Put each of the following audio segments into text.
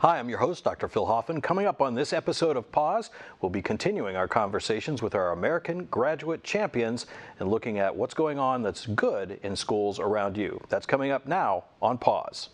Hi, I'm your host, Dr. Phil Hoffman. Coming up on this episode of Pause, we'll be continuing our conversations with our American graduate champions and looking at what's going on that's good in schools around you. That's coming up now on Pause.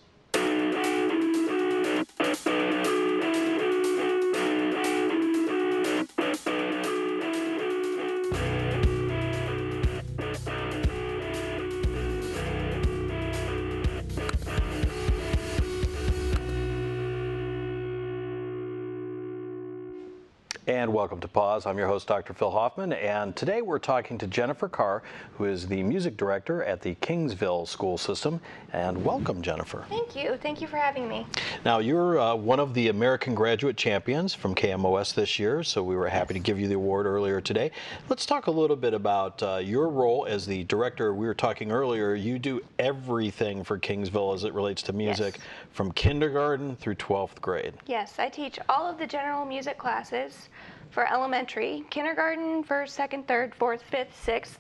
And welcome to Pause. I'm your host, Dr. Phil Hoffman, and today we're talking to Jennifer Carr, who is the music director at the Kingsville school system. And welcome, Jennifer. Thank you. Thank you for having me. Now, you're one of the American graduate champions from KMOS this year, so we were happy to give you the award earlier today. Let's talk a little bit about your role as the director. We were talking earlier, you do everything for Kingsville as it relates to music, from kindergarten through 12th grade. Yes, I teach all of the general music classes for elementary, kindergarten, first, second, third, fourth, fifth, sixth.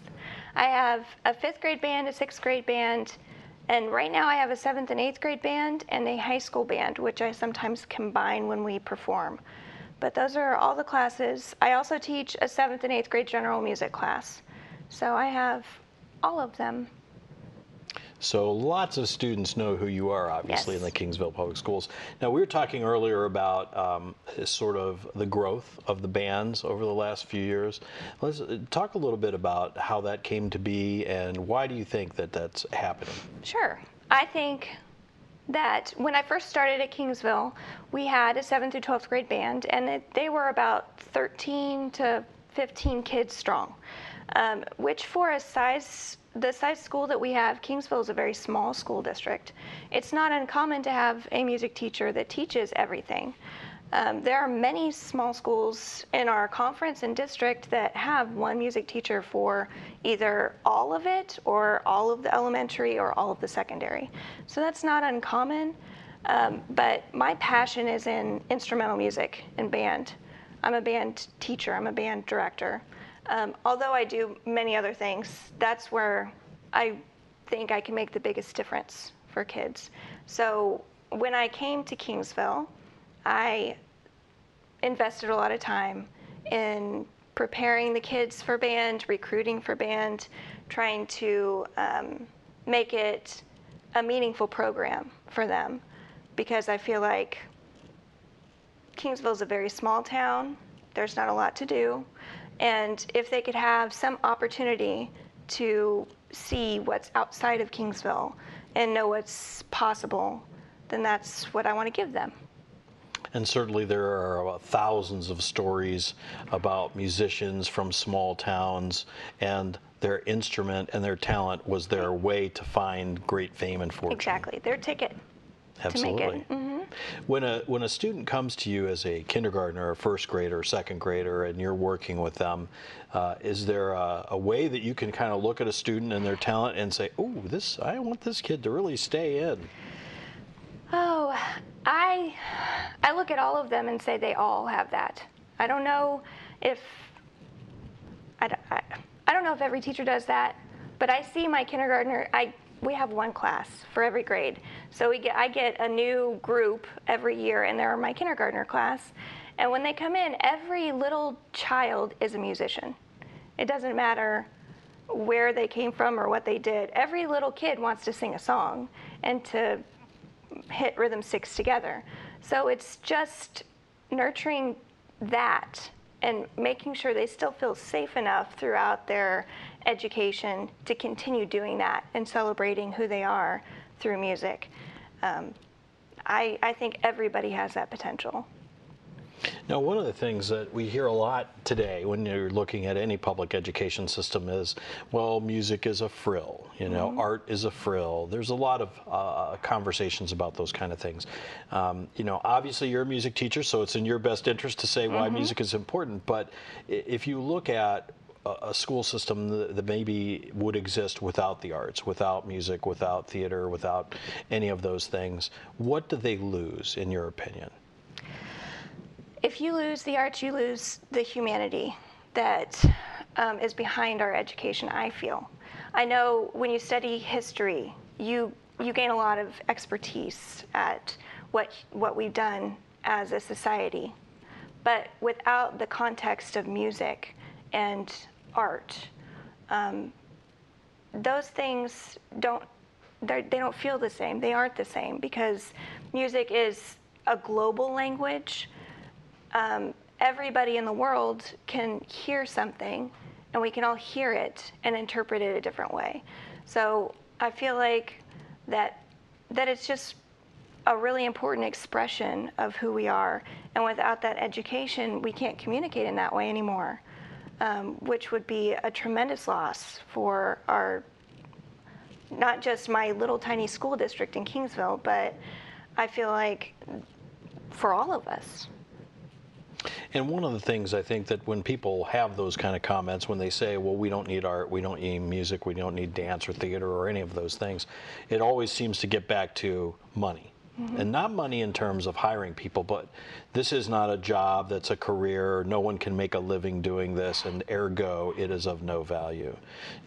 I have a 5th grade band, a 6th grade band, and right now I have a 7th and 8th grade band and a high school band, which I sometimes combine when we perform. But those are all the classes. I also teach a 7th and 8th grade general music class. So I have all of them. So lots of students know who you are, obviously, in the Kingsville Public Schools. Now, we were talking earlier about sort of the growth of the bands over the last few years. Let's talk a little bit about how that came to be and why do you think that that's happening? Sure. I think that when I first started at Kingsville, we had a 7th through 12th grade band, and they were about 13 to 15 kids strong, which for the size school that we have, Kingsville is a very small school district. It's not uncommon to have a music teacher that teaches everything. There are many small schools in our conference and district that have one music teacher for either all of it or all of the elementary or all of the secondary. So that's not uncommon, but my passion is in instrumental music and band. I'm a band teacher, I'm a band director. Although I do many other things, that's where I think I can make the biggest difference for kids. So when I came to Kingsville, I invested a lot of time in preparing the kids for band, recruiting for band, trying to make it a meaningful program for them, because I feel like Kingsville is a very small town. There's not a lot to do. And if they could have some opportunity to see what's outside of Kingsville and know what's possible, then that's what I want to give them. And certainly there are thousands of stories about musicians from small towns, and their instrument and their talent was their way to find great fame and fortune. Exactly, their ticket. Absolutely. To make it. Mm-hmm. When a student comes to you as a kindergartner or first grader or second grader and you're working with them, is there a way that you can kind of look at a student and their talent and say, oh, I want this kid to really stay in? Oh, I look at all of them and say they all have that. I don't know if every teacher does that, but I see my kindergartner. We have one class for every grade. So I get a new group every year, and they're my kindergartner class. And when they come in, every little child is a musician. It doesn't matter where they came from or what they did. Every little kid wants to sing a song and to hit rhythm 6 together. So it's just nurturing that and making sure they still feel safe enough throughout their education to continue doing that and celebrating who they are through music. I think everybody has that potential. Now, one of the things that we hear a lot today when you're looking at any public education system is, well, music is a frill, art is a frill. There's a lot of conversations about those kind of things. Obviously you're a music teacher, so it's in your best interest to say why music is important, but if you look at a school system that maybe would exist without the arts, without music, without theater, without any of those things, what do they lose, in your opinion? If you lose the arts, you lose the humanity that is behind our education, I feel. I know when you study history, you gain a lot of expertise at what we've done as a society. But without the context of music and art, those things they don't feel the same. They aren't the same because music is a global language. Everybody in the world can hear something, and we can all hear it and interpret it a different way. So I feel like that it's just a really important expression of who we are. And without that education, we can't communicate in that way anymore, which would be a tremendous loss for not just my little tiny school district in Kingsville, but I feel like for all of us. And one of the things I think that when people have those kind of comments, when they say, well, we don't need art, we don't need music, we don't need dance or theater or any of those things, it always seems to get back to money. And not money in terms of hiring people, but this is not a job that's a career. No one can make a living doing this, and ergo, it is of no value.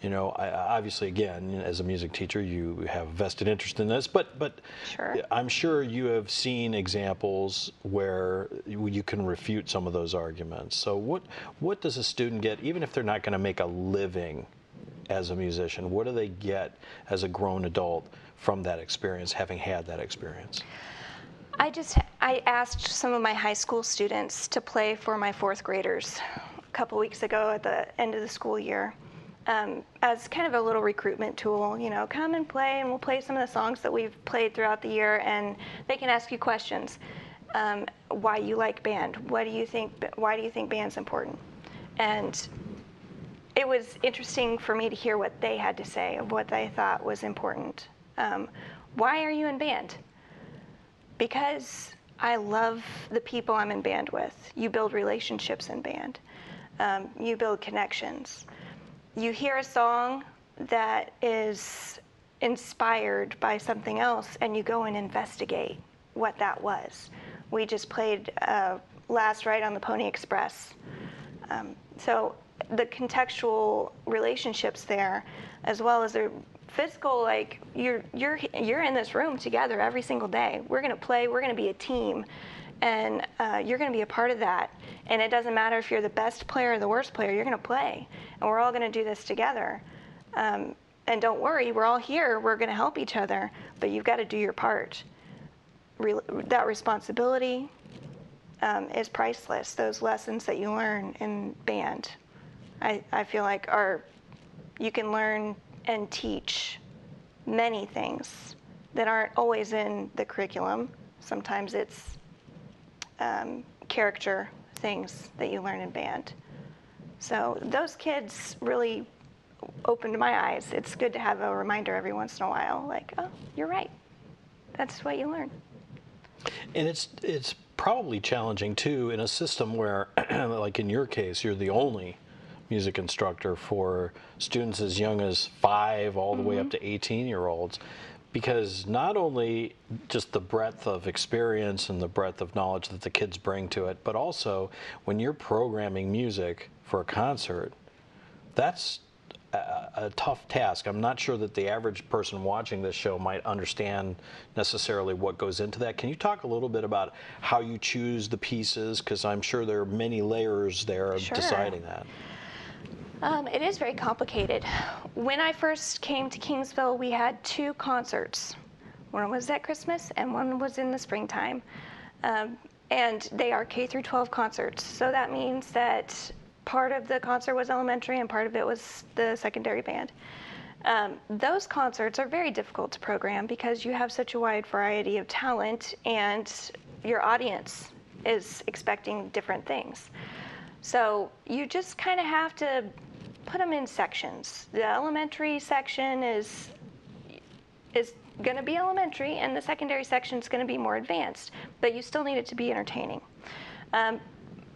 You know, obviously, again, as a music teacher, you have vested interest in this, but Sure. I'm sure you have seen examples where you can refute some of those arguments. So what does a student get, even if they're not going to make a living as a musician? What do they get as a grown adult from that experience, having had that experience? I asked some of my high school students to play for my fourth graders a couple weeks ago at the end of the school year, as kind of a little recruitment tool. You know, come and play, and we'll play some of the songs that we've played throughout the year, and they can ask you questions. Why you like band? Why do you think band's important? And it was interesting for me to hear what they had to say of what they thought was important. Why are you in band? Because I love the people I'm in band with. You build relationships in band. You build connections. You hear a song that is inspired by something else, and you go and investigate what that was. We just played Last Ride on the Pony Express. So the contextual relationships there, as well as the physical, like you're in this room together every single day. We're going to play. We're going to be a team, and you're going to be a part of that. And it doesn't matter if you're the best player or the worst player. You're going to play, and we're all going to do this together. And don't worry, we're all here. We're going to help each other, but you've got to do your part. That responsibility is priceless. Those lessons that you learn in band, I feel like you can learn and teach many things that aren't always in the curriculum. Sometimes it's character things that you learn in band. So those kids really opened my eyes. It's good to have a reminder every once in a while, like, oh, you're right. That's what you learn. And it's probably challenging too in a system where, like in your case, you're the only music instructor for students as young as 5 all the way up to 18-year-olds, because not only just the breadth of experience and the breadth of knowledge that the kids bring to it, but also when you're programming music for a concert, that's a tough task. I'm not sure that the average person watching this show might understand necessarily what goes into that. Can you talk a little bit about how you choose the pieces? Because I'm sure there are many layers there of Sure. deciding that. It is very complicated. When I first came to Kingsville, we had 2 concerts. One was at Christmas and one was in the springtime. And they are K through 12 concerts. So that means that part of the concert was elementary and part of it was the secondary band. Those concerts are very difficult to program because you have such a wide variety of talent and your audience is expecting different things. So you just kind of have to put them in sections. The elementary section is going to be elementary, and the secondary section is going to be more advanced, but you still need it to be entertaining.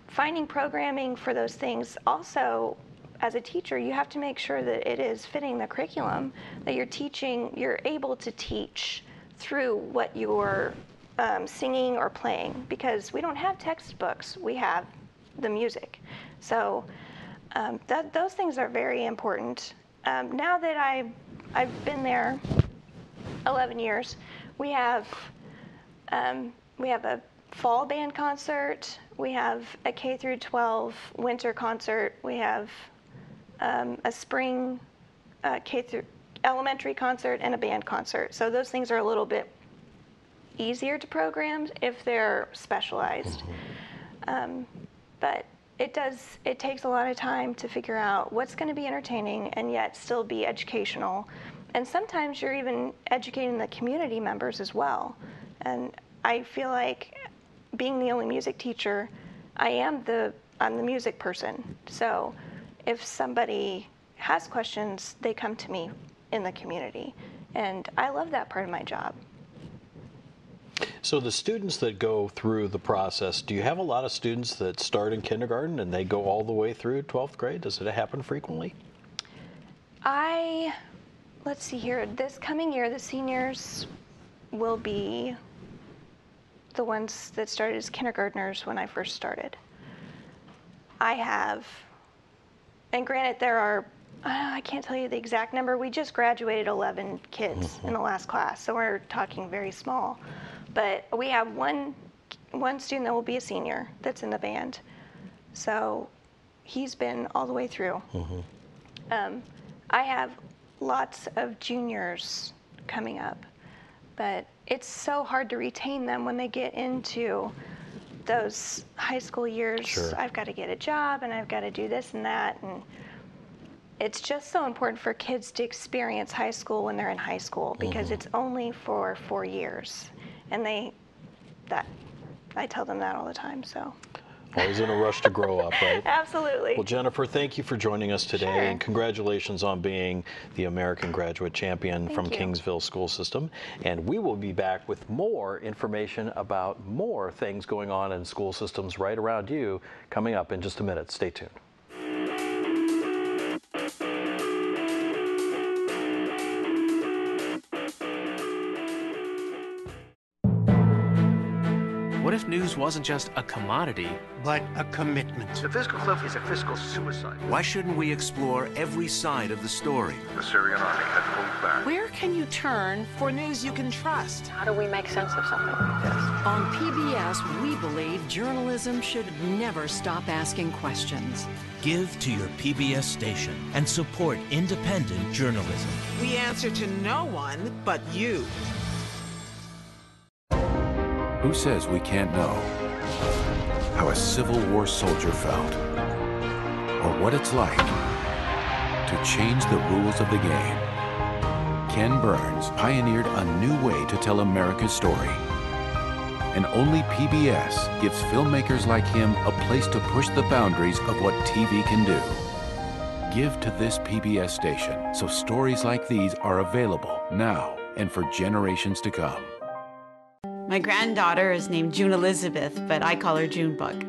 Finding programming for those things also, as a teacher, you have to make sure that it is fitting the curriculum, that you're able to teach through what you're singing or playing, because we don't have textbooks, we have the music. So those things are very important. Now that I've been there 11 years, we have We have a fall band concert. We have a K through 12 winter concert. We have a spring K through elementary concert and a band concert. So those things are a little bit easier to program if they're specialized. But it takes a lot of time to figure out what's going to be entertaining and yet still be educational. And sometimes you're even educating the community members as well. And I feel like being the only music teacher, I'm the music person. So if somebody has questions, they come to me in the community. And I love that part of my job. So the students that go through the process, do you have a lot of students that start in kindergarten and they go all the way through 12th grade? Does it happen frequently? Let's see here, this coming year, the seniors will be the ones that started as kindergartners when I first started. And granted, there are, I can't tell you the exact number, we just graduated 11 kids in the last class, so we're talking very small. But we have one student that will be a senior that's in the band. So he's been all the way through. I have lots of juniors coming up, but it's so hard to retain them when they get into those high school years. Sure. I've got to get a job and I've got to do this and that. And it's just so important for kids to experience high school when they're in high school because it's only for 4 years. And I tell them that all the time, so. Always in a rush to grow up, right? Absolutely. Well, Jennifer, thank you for joining us today, Sure. and congratulations on being the American Graduate Champion from you. Kingsville School System. And we will be back with more information about more things going on in school systems right around you coming up in just a minute. Stay tuned. What if news wasn't just a commodity, but a commitment? The fiscal cliff is a fiscal suicide. Why shouldn't we explore every side of the story? The Syrian army had pulled back. Where can you turn for news you can trust? How do we make sense of something like this? On PBS, we believe journalism should never stop asking questions. Give to your PBS station and support independent journalism. We answer to no one but you. Who says we can't know how a Civil War soldier felt, or what it's like to change the rules of the game? Ken Burns pioneered a new way to tell America's story. And only PBS gives filmmakers like him a place to push the boundaries of what TV can do. Give to this PBS station so stories like these are available now and for generations to come. My granddaughter is named June Elizabeth, but I call her Junebug.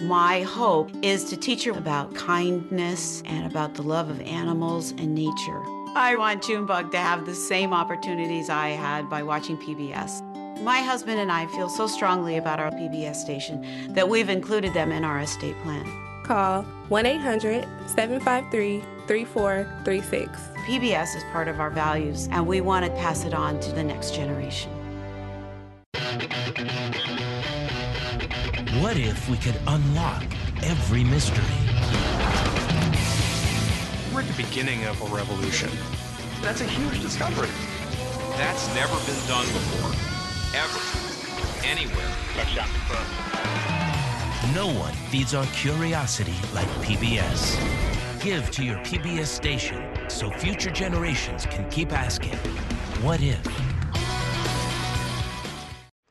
My hope is to teach her about kindness and about the love of animals and nature. I want Junebug to have the same opportunities I had by watching PBS. My husband and I feel so strongly about our PBS station that we've included them in our estate plan. Call 1-800-753-3436. PBS is part of our values, and we want to pass it on to the next generation. What if we could unlock every mystery? we're at the beginning of a revolution. That's a huge discovery. That's never been done before, ever, anywhere. Let's jump. No one feeds our curiosity like PBS. Give to your PBS station so future generations can keep asking, what if?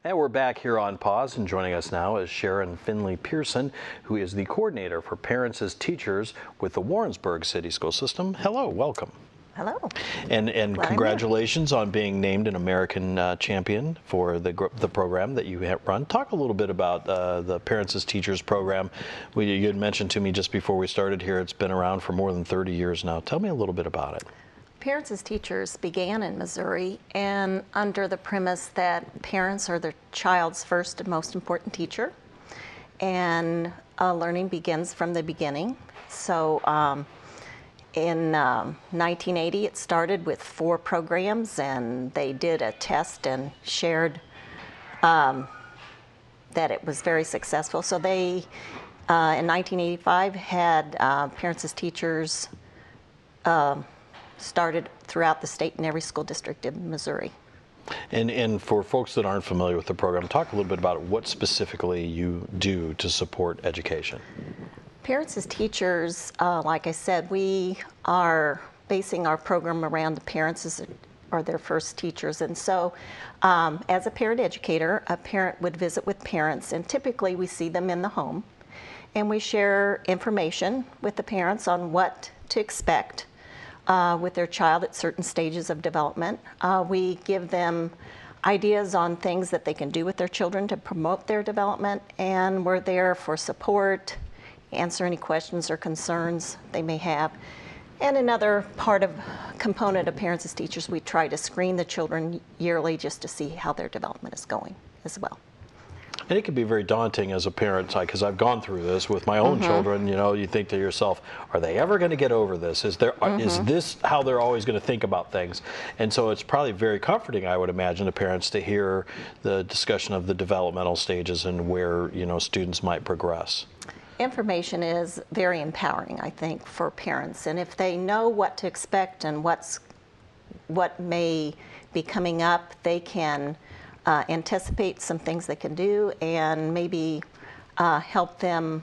And we're back here on Pause, and joining us now is Sharon Finley-Peerson, who is the coordinator for Parents as Teachers with the Warrensburg City School System. Hello, welcome. Hello. And congratulations on being named an American champion for the program that you have run. Talk a little bit about the Parents as Teachers program. You had mentioned to me just before we started here, it's been around for more than 30 years now. Tell me a little bit about it. Parents as Teachers began in Missouri, and under the premise that parents are their child's first and most important teacher, and learning begins from the beginning. So in 1980, it started with 4 programs, and they did a test and shared that it was very successful. So they, in 1985, had parents as teachers started throughout the state in every school district in Missouri. And for folks that aren't familiar with the program, talk a little bit about what specifically you do to support education. Parents as teachers, like I said, we are basing our program around the parents are their first teachers. And so as a parent educator, a parent would visit with parents, and typically we see them in the home. And we share information with the parents on what to expect with their child at certain stages of development. We give them ideas on things that they can do with their children to promote their development, and we're there for support, answer any questions or concerns they may have. And another component of parents as teachers, we try to screen the children yearly just to see how their development is going as well. And it can be very daunting as a parent, because I've gone through this with my own children. You know, you think to yourself, are they ever going to get over this? Is this how they're always going to think about things? And so it's probably very comforting, I would imagine, to parents to hear the discussion of the developmental stages and where, you know, students might progress. Information is very empowering, I think, for parents. And if they know what to expect and what may be coming up, they can anticipate some things they can do and maybe help them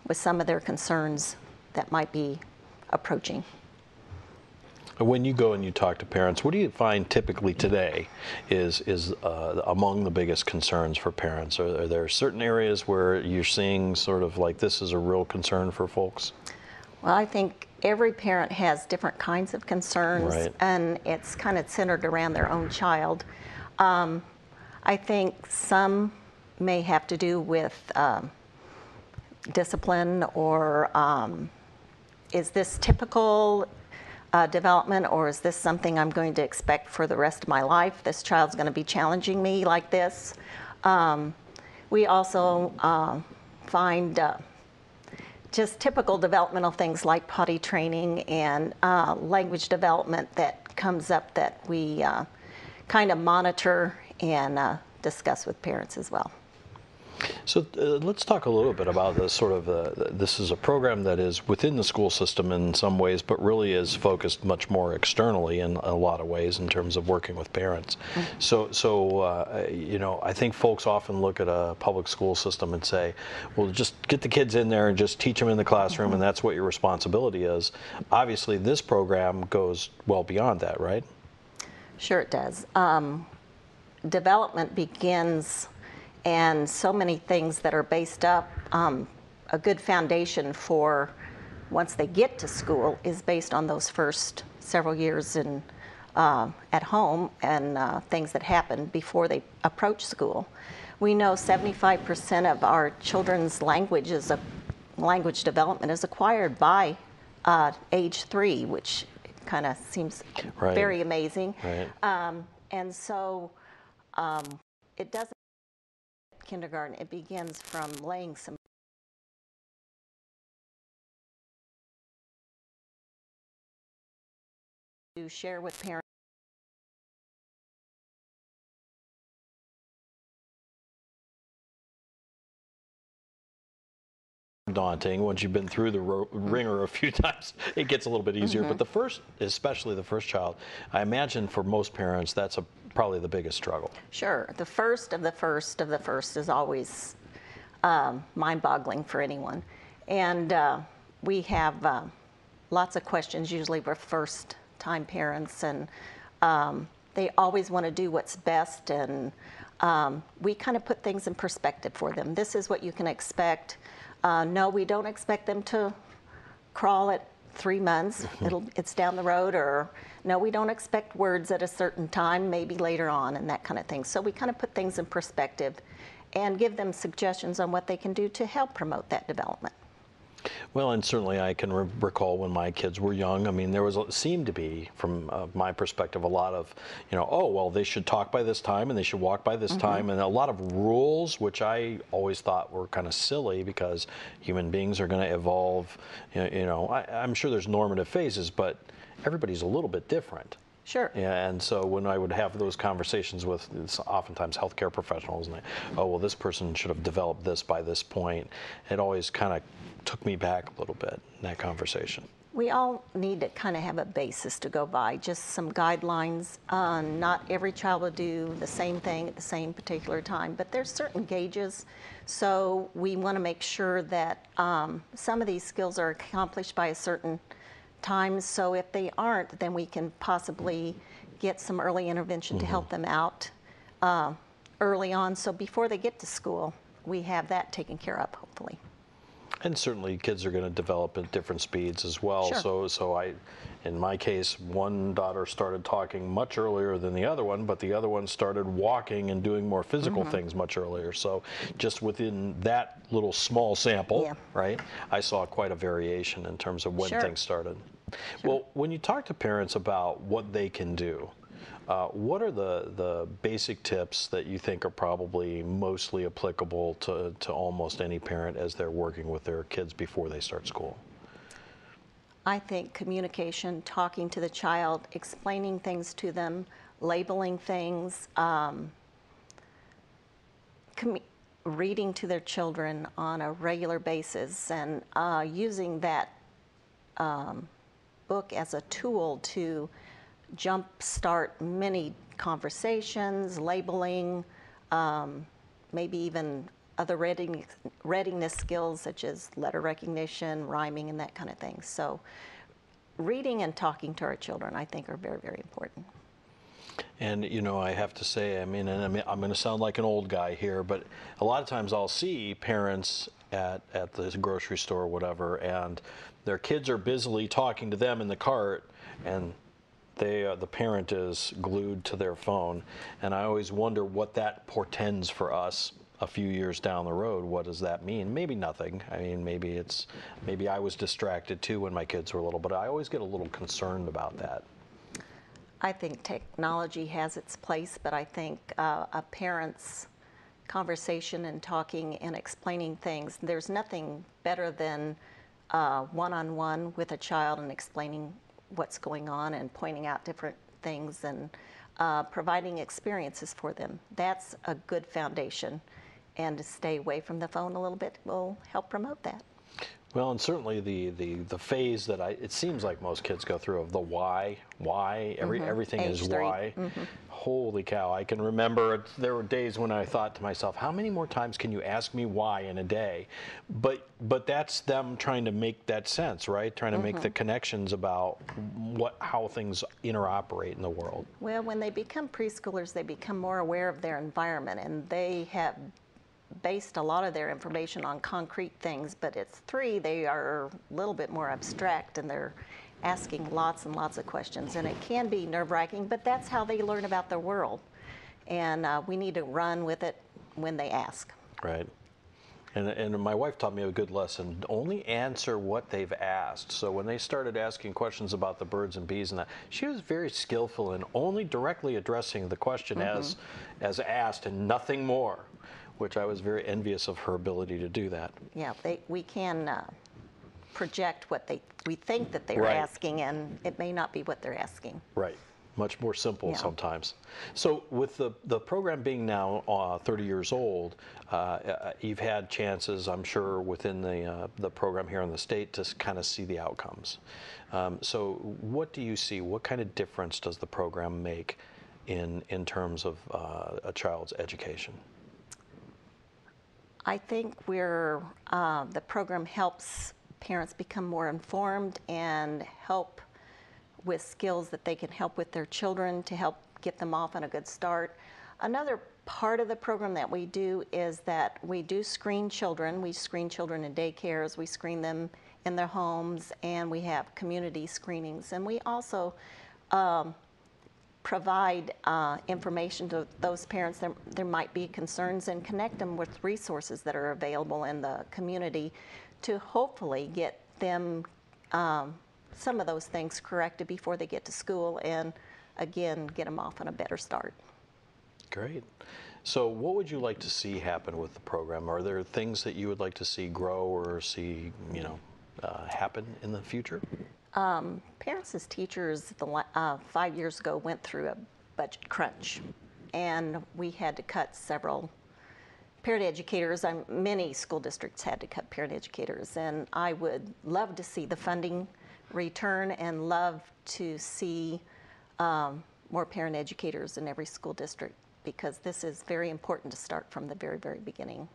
with some of their concerns that might be approaching. When you go and you talk to parents, what do you find typically today is among the biggest concerns for parents? Are there certain areas where you're seeing sort of like this is a real concern for folks? Well, I think every parent has different kinds of concerns, right, and it's kind of centered around their own child. I think some may have to do with discipline, or is this typical development, or is this something I'm going to expect for the rest of my life? This child's going to be challenging me like this. We also find just typical developmental things like potty training and language development that comes up that we kind of monitor and discuss with parents as well. So let's talk a little bit about this sort of, this is a program that is within the school system in some ways, but really is focused much more externally in a lot of ways in terms of working with parents. So you know, I think folks often look at a public school system and say, well, just get the kids in there and just teach them in the classroom, and that's what your responsibility is. Obviously, this program goes well beyond that, right? Sure it does. Development begins, and so many things that are based up, a good foundation for once they get to school is based on those first several years at home and things that happen before they approach school. We know 75% of our children's language development is acquired by age 3, which kind of seems very amazing. And so it doesn't kindergarten, it begins from laying some to share with parents. Daunting. Once you've been through the ringer a few times, it gets a little bit easier. But the first, especially the first child, I imagine for most parents that's probably the biggest struggle. Sure. The first of the first of the first is always mind-boggling for anyone. And we have lots of questions usually for first-time parents, and they always want to do what's best, and we kind of put things in perspective for them. This is what you can expect. No, we don't expect them to crawl at 3 months. It's down the road. Or no, we don't expect words at a certain time, maybe later on, and that kind of thing. So we kind of put things in perspective and give them suggestions on what they can do to help promote that development. Well, and certainly I can recall when my kids were young. I mean, there seemed to be, from my perspective, a lot of, you know, oh, well, they should talk by this time and they should walk by this time, and a lot of rules, which I always thought were kind of silly because human beings are going to evolve. You know, I'm sure there's normative phases, but everybody's a little bit different. Sure. Yeah, and so when I would have those conversations with oftentimes healthcare professionals, and oh, well, this person should have developed this by this point, it always kind of took me back a little bit in that conversation. We all need to kind of have a basis to go by, just some guidelines. Not every child will do the same thing at the same particular time, but there's certain gauges. So we want to make sure that some of these skills are accomplished by a certain time. So if they aren't, then we can possibly get some early intervention to help them out early on. So before they get to school, we have that taken care of, hopefully. And certainly kids are going to develop at different speeds as well. Sure. So in my case, one daughter started talking much earlier than the other one, but the other one started walking and doing more physical things much earlier. So just within that little small sample, right, I saw quite a variation in terms of when things started. Well, when you talk to parents about what they can do, what are the basic tips that you think are probably mostly applicable to almost any parent as they're working with their kids before they start school? I think communication, talking to the child, explaining things to them, labeling things, reading to their children on a regular basis, and using that book as a tool to jumpstart many conversations, labeling, maybe even other readiness skills such as letter recognition, rhyming, and that kind of thing. So reading and talking to our children, I think, are very, very important. And, you know, I have to say, I'm going to sound like an old guy here, but a lot of times I'll see parents at the grocery store or whatever, and their kids are busily talking to them in the cart, and the parent is glued to their phone. And I always wonder what that portends for us a few years down the road. What does that mean? Maybe nothing. I mean, maybe I was distracted too when my kids were little, but I always get a little concerned about that. I think technology has its place, but I think a parent's conversation and talking and explaining things, there's nothing better than one-on-one with a child and explaining what's going on and pointing out different things and providing experiences for them. That's a good foundation, and to stay away from the phone a little bit will help promote that. Well, and certainly the phase that it seems like most kids go through of the why, everything Age is 3. why. Holy cow, I can remember there were days when I thought to myself, how many more times can you ask me why in a day? But that's them trying to make that sense, right? Trying to make the connections about how things interoperate in the world. Well, when they become preschoolers, they become more aware of their environment, and they have based a lot of their information on concrete things, but at 3, they are a little bit more abstract, and they're asking lots and lots of questions, and it can be nerve-wracking, but that's how they learn about the world, and we need to run with it when they ask. Right. And my wife taught me a good lesson. Only answer what they've asked. So when they started asking questions about the birds and bees and that, she was very skillful in only directly addressing the question as asked and nothing more, which I was very envious of her ability to do that. Yeah, we can project what we think that they're asking, and it may not be what they're asking. Right. Much more simple sometimes. So with the program being now 30 years old, you've had chances, I'm sure, within the program here in the state to kind of see the outcomes. So what do you see? What kind of difference does the program make in terms of a child's education? I think the program helps parents become more informed and help with skills that they can help with their children to help get them off on a good start. Another part of the program that we do is that we do screen children. We screen children in daycares, we screen them in their homes, and we have community screenings. And we also provide information to those parents there might be concerns, and connect them with resources that are available in the community to hopefully get them some of those things corrected before they get to school, and again, get them off on a better start. Great. So what would you like to see happen with the program? Are there things that you would like to see grow or see, happen in the future? Parents as teachers 5 years ago went through a budget crunch, and we had to cut several parent educators. Many school districts had to cut parent educators, and I would love to see the funding return and love to see more parent educators in every school district, because this is very important to start from the very, very beginning.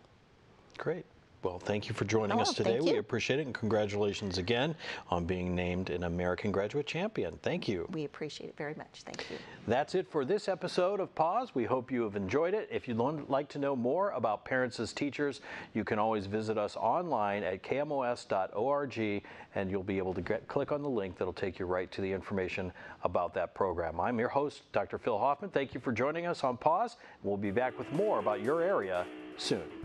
Great. Well, thank you for joining us today. We appreciate it, and congratulations again on being named an American Graduate Champion. Thank you. We appreciate it very much. Thank you. That's it for this episode of Pause. We hope you have enjoyed it. If you'd like to know more about parents as teachers, you can always visit us online at kmos.org, and you'll be able to click on the link that'll take you right to the information about that program. I'm your host, Dr. Phil Hoffman. Thank you for joining us on Pause. We'll be back with more about your area soon.